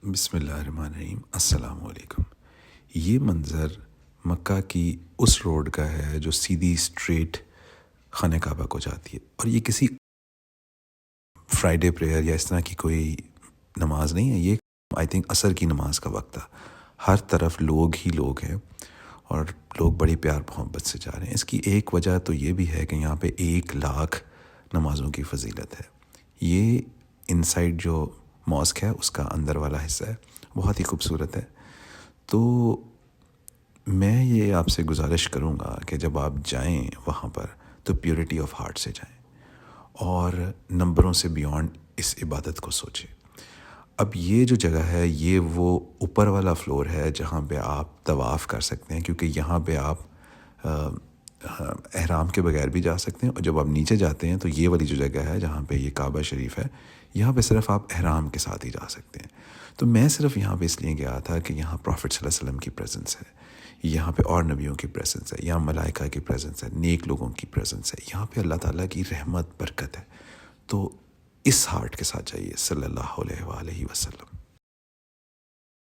بسم اللہ الرحمن الرحیم۔ السلام علیکم۔ یہ منظر مکہ کی اس روڈ کا ہے جو سیدھی اسٹریٹ خانہ کعبہ کو جاتی ہے، اور یہ کسی فرائیڈے پریئر یا اس طرح کی کوئی نماز نہیں ہے۔ یہ آئی تھنک عصر کی نماز کا وقت تھا۔ ہر طرف لوگ ہی لوگ ہیں اور لوگ بڑی پیار محبت سے جا رہے ہیں۔ اس کی ایک وجہ تو یہ بھی ہے کہ یہاں پہ 1,00,000 نمازوں کی فضیلت ہے۔ یہ انسائڈ جو ماسک ہے اس کا اندر والا حصہ ہے، بہت ہی خوبصورت ہے۔ تو میں یہ آپ سے گزارش کروں گا کہ جب آپ جائیں وہاں پر تو پیورٹی آف ہارٹ سے جائیں اور نمبروں سے بیونڈ اس عبادت کو سوچیں۔ اب یہ جو جگہ ہے یہ وہ اوپر والا فلور ہے جہاں پہ آپ طواف کر سکتے ہیں، کیونکہ یہاں پہ آپ احرام کے بغیر بھی جا سکتے ہیں، اور جب آپ نیچے جاتے ہیں تو یہ والی جو جگہ ہے جہاں پہ یہ کعبہ شریف ہے، یہاں پہ صرف آپ احرام کے ساتھ ہی جا سکتے ہیں۔ تو میں صرف یہاں پہ اس لیے گیا تھا کہ یہاں پروفٹ صلی اللہ علیہ وسلم کی پریزنس ہے، یہاں پہ اور نبیوں کی پریزنس ہے، یہاں ملائکہ کی پریزنس ہے، نیک لوگوں کی پریزنس ہے، یہاں پہ اللہ تعالیٰ کی رحمت برکت ہے۔ تو اس ہارٹ کے ساتھ جائیے صلی اللہ علیہ وآلہ وسلم۔